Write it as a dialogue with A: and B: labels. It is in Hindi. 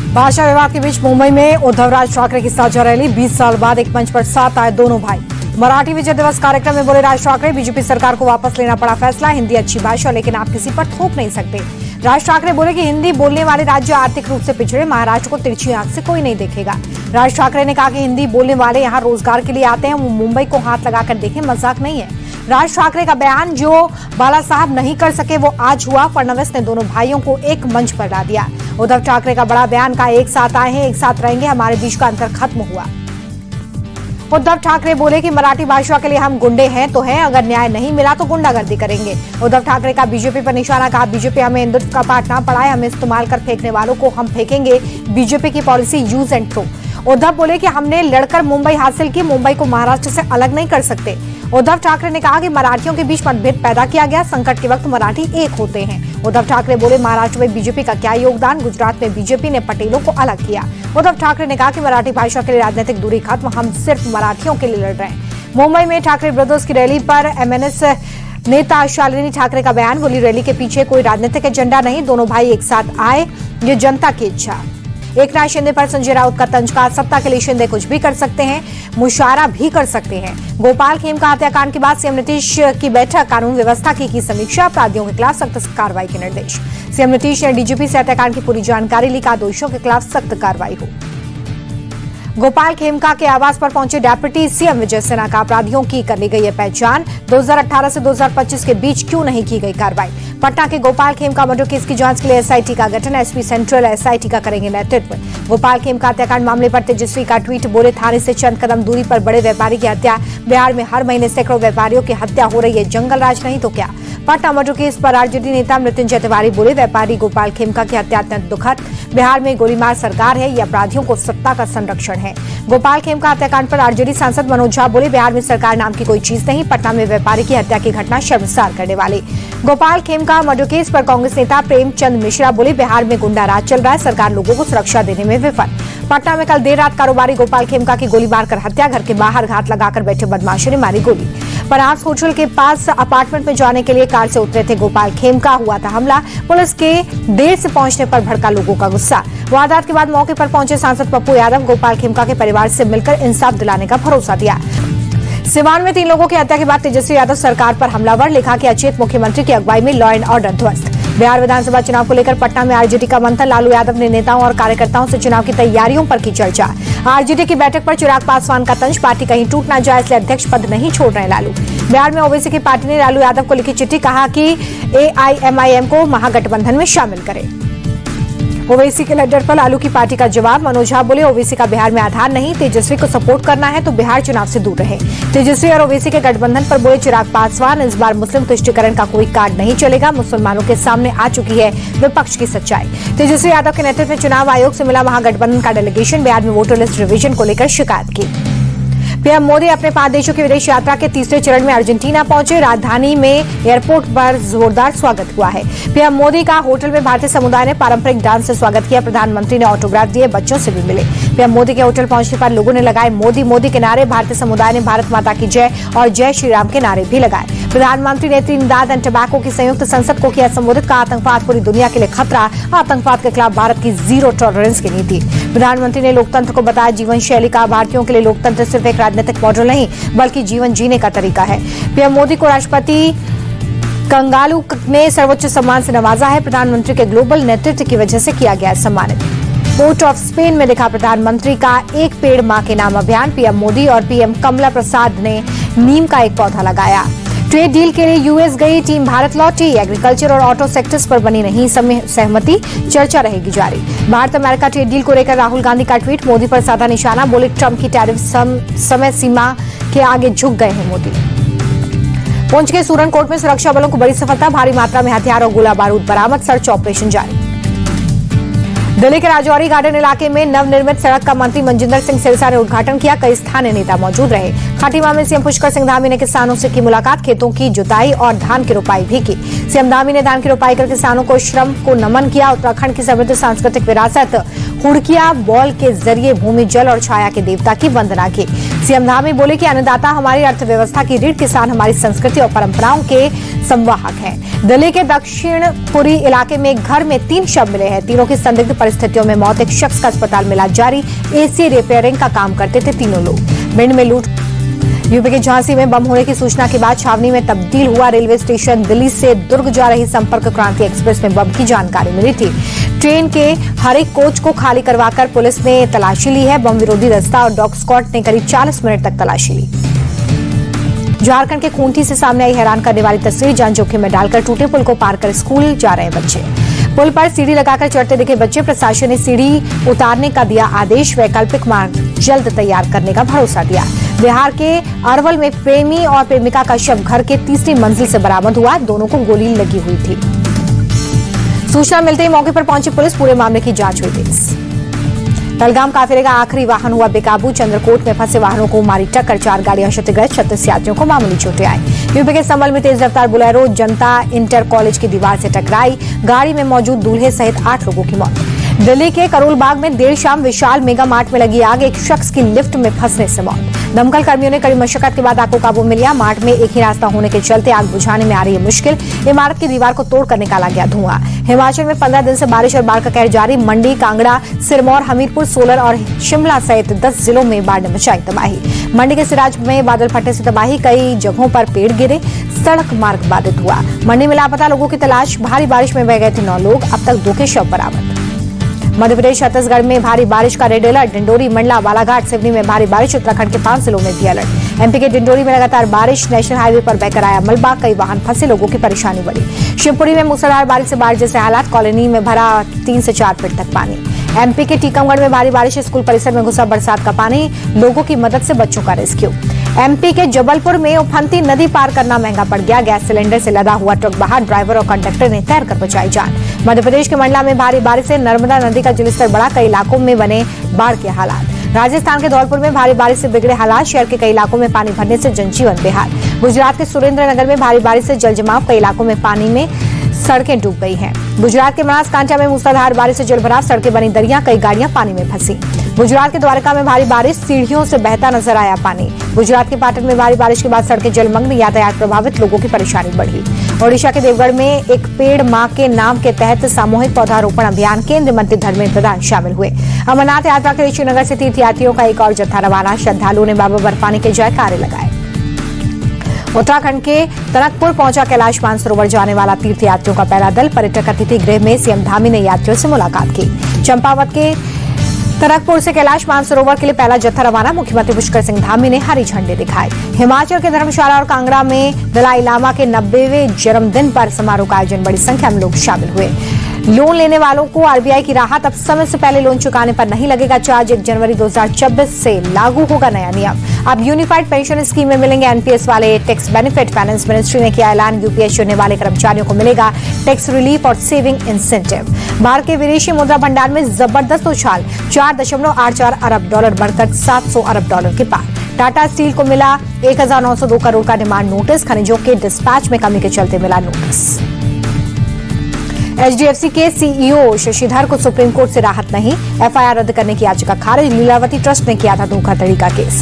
A: भाषा विवाद के बीच मुंबई में उद्धव राज ठाकरे की साझा रैली। 20 साल बाद एक मंच पर साथ आए दोनों भाई। मराठी विजय दिवस कार्यक्रम में बोले राज ठाकरे, बीजेपी सरकार को वापस लेना पड़ा फैसला। हिंदी अच्छी भाषा, लेकिन आप किसी पर थोप नहीं सकते। राज ठाकरे बोले कि हिंदी बोलने वाले राज्य आर्थिक रूप से पिछड़े, महाराष्ट्र को तिरछी आंख से कोई नहीं देखेगा। राज ठाकरे ने कहा कि हिंदी बोलने वाले यहाँ रोजगार के लिए आते हैं, वो मुंबई को हाथ लगाकर देखें, मजाक नहीं है। राज ठाकरे का बयान, जो बाला साहब नहीं कर सके वो आज हुआ। फडणवीस ने दोनों भाइयों को एक मंच पर ला दिया। उद्धव ठाकरे का बड़ा बयान, का एक साथ आए हैं, एक साथ रहेंगे, हमारे बीच का अंतर खत्म हुआ। उद्धव ठाकरे बोले कि मराठी भाषा के लिए हम गुंडे हैं तो हैं, अगर न्याय नहीं मिला तो गुंडागर्दी करेंगे। उद्धव ठाकरे का बीजेपी पर निशाना, कहा बीजेपी हमें हिंदुत्व का पाठ ना पढ़ाए, हमें इस्तेमाल कर फेंकने वालों को हम फेंकेंगे। बीजेपी की policy use and throw. Uddhav बोले कि हमने लड़कर मुंबई हासिल की, मुंबई को महाराष्ट्र से अलग नहीं कर सकते। उद्धव ठाकरे ने कहा कि मराठियों के बीच मतभेद पैदा किया गया, संकट के वक्त मराठी एक होते हैं। उद्धव ठाकरे बोले महाराष्ट्र में बीजेपी का क्या योगदान, गुजरात में बीजेपी ने पटेलों को अलग किया। उद्धव ठाकरे ने कहा कि मराठी भाषा के लिए राजनीतिक दूरी खत्म, हम सिर्फ मराठियों के लिए लड़ रहे हैं। मुंबई में ठाकरे ब्रदर्स की रैली पर एमएनएस नेता शालिनी ठाकरे का बयान, बोली रैली के पीछे कोई राजनीतिक एजेंडा नहीं, दोनों भाई एक साथ आए, ये जनता की इच्छा। एकनाथ शिंदे पर संजय राउत का तंज, कहा सत्ता के लिए शिंदे कुछ भी कर सकते हैं, मुशायरा भी कर सकते हैं। गोपाल खेमका हत्याकांड के बाद सीएम नीतीश की बैठक, कानून व्यवस्था की समीक्षा, अपराधियों के खिलाफ सख्त कार्रवाई के निर्देश। सीएम नीतीश ने डीजीपी से हत्याकांड की पूरी जानकारी ली, कहा दोषियों के खिलाफ सख्त कार्रवाई हो। गोपाल खेमका के आवास पर पहुंचे डिप्टी सीएम विजय सिन्हा, का अपराधियों की कर ली गई है पहचान, 2018 से 2025 के बीच क्यों नहीं की गई कार्रवाई। पटना के गोपाल खेमका मर्डर केस की जांच के लिए एसआईटी का गठन, एसपी सेंट्रल एसआईटी का करेंगे नेतृत्व। गोपाल खेमका हत्याकांड मामले पर तेजस्वी का ट्वीट, बोले थाने से चंद कदम दूरी पर बड़े व्यापारी की हत्या, बिहार में हर महीने सैकड़ों व्यापारियों की हत्या हो रही है, जंगल राज नहीं तो क्या। पटना मर्डर केस पर आरजेडी नेता मृत्युंजय तिवारी बोले व्यापारी गोपाल खेमका की हत्या अत्यंत दुखद, बिहार में गोलीमार सरकार है, ये अपराधियों को सत्ता का संरक्षण है। गोपाल खेमका हत्याकांड पर आरजेडी सांसद मनोज झा बोले बिहार में सरकार नाम की कोई चीज नहीं, पटना में व्यापारी की हत्या की घटना शर्मसार करने वाली। गोपाल खेमका मर्डर केस पर कांग्रेस नेता प्रेमचंद मिश्रा बोले बिहार में गुंडा राज चल रहा है, सरकार लोगों को सुरक्षा देने में विफल। पटना में कल देर रात कारोबारी गोपाल खेमका की गोली मारकर हत्या, घर के बाहर घात लगाकर बैठे बदमाशों ने मारी गोली। परास होटल के पास अपार्टमेंट में जाने के लिए कार से उतरे थे गोपाल खेमका, हुआ था हमला, पुलिस के देर से पहुंचने पर भड़का लोगों का गुस्सा। वारदात के बाद मौके पर पहुंचे सांसद पप्पू यादव, गोपाल खेमका के परिवार से मिलकर इंसाफ दिलाने का भरोसा दिया। सिवान में 3 लोगों की हत्या के बाद तेजस्वी यादव सरकार पर हमलावर, लिखा कि अचेत मुख्यमंत्री की अगुवाई में लॉ एंड ऑर्डर ध्वस्त। बिहार विधानसभा चुनाव को लेकर पटना में आरजेडी का मंथन, लालू यादव ने नेताओं और कार्यकर्ताओं से चुनाव की तैयारियों पर की चर्चा। आरजेडी की बैठक पर चिराग पासवान का तंज, पार्टी कहीं टूट ना जाए इसलिए अध्यक्ष पद नहीं छोड़ रहे लालू। बिहार में ओवैसी की पार्टी ने लालू यादव को लिखी चिट्ठी, कहा कि एआईएमआईएम को महागठबंधन में शामिल करे। ओवैसी के लेटर पर लालू की पार्टी का जवाब, मनोज झा बोले ओवैसी का बिहार में आधार नहीं, तेजस्वी को सपोर्ट करना है तो बिहार चुनाव से दूर रहे। तेजस्वी और ओवैसी के गठबंधन पर बोले चिराग पासवान, इस बार मुस्लिम तुष्टीकरण का कोई कार्ड नहीं चलेगा, मुसलमानों के सामने आ चुकी है विपक्ष की सच्चाई। तेजस्वी यादव के नेतृत्व में चुनाव आयोग से मिला महागठबंधन का डेलीगेशन, बिहार में वोटर लिस्ट रिवीजन को लेकर शिकायत की। पीएम मोदी अपने 5 देशों की विदेश यात्रा के तीसरे चरण में अर्जेंटीना पहुंचे, राजधानी में एयरपोर्ट पर जोरदार स्वागत हुआ है। पीएम मोदी का होटल में भारतीय समुदाय ने पारंपरिक डांस से स्वागत किया, प्रधानमंत्री ने ऑटोग्राफ दिए, बच्चों से भी मिले। पीएम मोदी के होटल पहुंचने पर लोगों ने लगाए मोदी मोदी के नारे, भारतीय समुदाय ने भारत माता की जय और जय श्री राम के नारे भी लगाए। प्रधानमंत्री ने त्रिनिदाद एंड टोबैगो की संयुक्त संसद को किया संबोधित, कहा आतंकवाद पूरी दुनिया के लिए खतरा, आतंकवाद के खिलाफ भारत की जीरो टॉलरेंस की नीति। प्रधानमंत्री ने लोकतंत्र को बताया जीवन शैली का, भारतीयों के लिए लोकतंत्र सिर्फ एक राजनीतिक मॉडल नहीं बल्कि जीवन जीने का तरीका है। पीएम मोदी को राष्ट्रपति कंगालू ने सर्वोच्च सम्मान से नवाजा है, प्रधानमंत्री के ग्लोबल नेतृत्व की वजह से किया गया सम्मानित। पोर्ट ऑफ स्पेन में दिखा प्रधानमंत्री का एक पेड़ मां के नाम अभियान, पीएम मोदी और पीएम कमला प्रसाद ने नीम का एक पौधा लगाया। ट्रेड डील के लिए यूएस गई टीम भारत लौटी, एग्रीकल्चर और ऑटो सेक्टर्स पर बनी नहीं सहमति, चर्चा रहेगी जारी। भारत अमेरिका ट्रेड डील को लेकर राहुल गांधी का ट्वीट, मोदी पर साधा निशाना, बोले ट्रंप की टैरिफ समय सीमा के आगे झुक गए हैं मोदी। पुंछ के सूरन कोट में सुरक्षा बलों को बड़ी सफलता, भारी मात्रा में हथियार और गोला बारूद बरामद, सर्च ऑपरेशन जारी। दिल्ली के राजौरी गार्डन इलाके में नवनिर्मित सड़क का मंत्री मनजिंदर सिंह सिरसा ने उद्घाटन किया, कई स्थानीय नेता मौजूद रहे। खाटीमा में सीएम पुष्कर सिंह धामी ने किसानों से की मुलाकात, खेतों की जुताई और धान की रोपाई भी की। सीएम धामी ने धान की रोपाई कर किसानों को श्रम को नमन किया। उत्तराखंड की समृद्ध सांस्कृतिक विरासत हुड़किया बॉल के जरिए भूमि, जल और छाया के देवता की वंदना की। सीएम धामी बोले कि अन्नदाता हमारी अर्थव्यवस्था की रीढ़, किसान हमारी संस्कृति और परंपराओं के संवाहक हैं। दिल्ली के दक्षिणपुरी इलाके में एक घर में 3 शव मिले हैं। तीनों की संदिग्ध परिस्थितियों में मौत। एक शख्स का अस्पताल में इलाज जारी। एसी रिपेयरिंग का काम करते थे तीनों लोग। भिंड में लूट। यूपी के झांसी में बम होने की सूचना के बाद छावनी में तब्दील हुआ रेलवे स्टेशन। दिल्ली से दुर्ग जा रही संपर्क क्रांति एक्सप्रेस में बम की जानकारी मिली थी। ट्रेन के हर एक कोच को खाली करवाकर पुलिस ने तलाशी ली है। बम विरोधी दस्ता और डॉग स्क्वाड ने करीब 40 मिनट तक तलाशी ली। झारखंड के खूंटी से सामने आई हैरान करने वाली तस्वीर। जान जोखिम में डालकर टूटे पुल को पार कर स्कूल जा रहे बच्चे। पुल पर सीढ़ी लगाकर चढ़ते दिखे बच्चे। प्रशासन ने सीढ़ी उतारने का दिया आदेश। वैकल्पिक मार्ग जल्द तैयार करने का भरोसा दिया। बिहार के अरवल में प्रेमी और प्रेमिका का शव घर के 3री मंजिल से बरामद हुआ। दोनों को गोली लगी हुई थी। सूचना मिलते ही मौके पर पहुंची पुलिस। पूरे मामले की जांच हुई तेज। पहलगाम काफिले का आखिरी वाहन हुआ बेकाबू। चंद्रकोट में फंसे वाहनों को मारी टक्कर। 4 गाड़ियां क्षतिग्रस्त। 36 यात्रियों को मामूली चोटें आई। यूपी के संभल में तेज रफ्तार बुलेरो जनता इंटर कॉलेज की दीवार से टकराई। गाड़ी में मौजूद दूल्हे सहित 8 लोगों की मौत। दिल्ली के करोल बाग में देर शाम विशाल मेगा मार्ट में लगी आग। एक शख्स की लिफ्ट में फंसने से मौत। दमकल कर्मियों ने कड़ी मशक्कत के बाद आग को काबू में लिया। मार्ट में एक ही रास्ता होने के चलते आग बुझाने में आ रही है मुश्किल। इमारत की दीवार को तोड़कर निकाला गया धुआं। हिमाचल में 15 दिन से बारिश और बाढ़ का कहर जारी। मंडी, कांगड़ा, सिरमौर, हमीरपुर, सोलन और शिमला सहित 10 जिलों में बाढ़ ने मचाई तबाही। मंडी के सिराज में बादल फटने से तबाही। कई जगहों पर पेड़ गिरे। सड़क मार्ग बाधित हुआ। मंडी में लापता लोगों की तलाश। भारी बारिश में बह गए थे 9 लोग। अब तक 2 के शव बरामद। मध्य प्रदेश छत्तीसगढ़ में भारी बारिश का रेड अलर्ट। डिंडोरी, मंडला, बालाघाट, सिवनी में भारी बारिश। उत्तराखंड के 5 जिलों में भी अलर्ट। एमपी के डिंडोरी में लगातार बारिश। नेशनल हाईवे पर बहकर आया मलबा। कई वाहन फंसे। लोगों की परेशानी बढ़ी। शिवपुरी में मूसलाधार बारिश से बाढ़ जैसे हालात। कॉलोनी में भरा 3 से 4 फीट तक पानी। एमपी के टीकमगढ़ में भारी बारिश। स्कूल परिसर में घुसा बरसात का पानी। लोगों की मदद से बच्चों का रेस्क्यू। एमपी के जबलपुर में उफनती नदी पार करना महंगा पड़ गया। गैस सिलेंडर से लदा हुआ ट्रक बाहर। ड्राइवर और कंडक्टर ने तैरकर बचाई जान। मध्य प्रदेश के मंडला में भारी बारिश से नर्मदा नदी का जलस्तर बढ़ा। कई इलाकों में बने बाढ़ के हालात। राजस्थान के धौलपुर में भारी बारिश से बिगड़े हालात। शहर के कई इलाकों में पानी भरने से जनजीवन बेहाल। गुजरात के सुरेंद्रनगर में भारी बारिश से जल जमाव। कई इलाकों में पानी में सड़कें डूब गई हैं। गुजरात के बनासकांठा में मूसलाधार बारिश से जलभराव। सड़कें बनी दरिया। कई गाड़ियां पानी में फंसी। गुजरात के द्वारका में भारी बारिश। सीढ़ियों से बहता नजर आया पानी। गुजरात के पाटन में भारी बारिश के बाद सड़कें जलमग्न। यातायात प्रभावित। लोगों की परेशानी बढ़ी। ओडिशा के देवगढ़ में एक पेड़ मां के नाम के तहत सामूहिक पौधारोपण अभियान। केंद्रीय मंत्री धर्मेंद्र प्रधान शामिल हुए। अमरनाथ यात्रा के लिए श्रीनगर से तीर्थयात्रियों का एक और जत्था रवाना। श्रद्धालुओं ने बाबा बर्फानी के जयकारे लगाए। उत्तराखंड के टनकपुर पहुंचा कैलाश मानसरोवर जाने वाला तीर्थयात्रियों का पहला दल। पर्यटक अतिथि गृह में सीएम धामी ने यात्रियों से मुलाकात की। चंपावत के टनकपुर से कैलाश मानसरोवर के लिए पहला जत्था रवाना। मुख्यमंत्री पुष्कर सिंह धामी ने हरी झंडे दिखाए। हिमाचल के धर्मशाला और कांगड़ा में दलाई लामा के 90वें जन्मदिन पर समारोह का आयोजन। बड़ी संख्या में लोग शामिल हुए। लोन लेने वालों को आरबीआई की राहत। अब समय से पहले लोन चुकाने पर नहीं लगेगा चार्ज। 1 जनवरी 2024 से लागू होगा नया नियम। अब यूनिफाइड पेंशन स्कीम में मिलेंगे एनपीएस वाले टैक्स बेनिफिट। फाइनेंस मिनिस्ट्री ने किया ऐलान। यूपीएस छोड़ने वाले कर्मचारियों को मिलेगा टैक्स रिलीफ और सेविंग इंसेंटिव। भारत के विदेशी मुद्रा भंडार में जबरदस्त उछाल। $4.84 अरब बढ़कर $700 अरब के पार। टाटा स्टील को मिला 1902 करोड़ का डिमांड नोटिस। खनिजों के डिस्पैच में कमी के चलते मिला नोटिस। एचडीएफसी के सीईओ शशिधर को सुप्रीम कोर्ट से राहत नहीं। एफआईआर रद्द करने की याचिका खारिज। लीलावती ट्रस्ट ने किया था धोखाधड़ी का केस।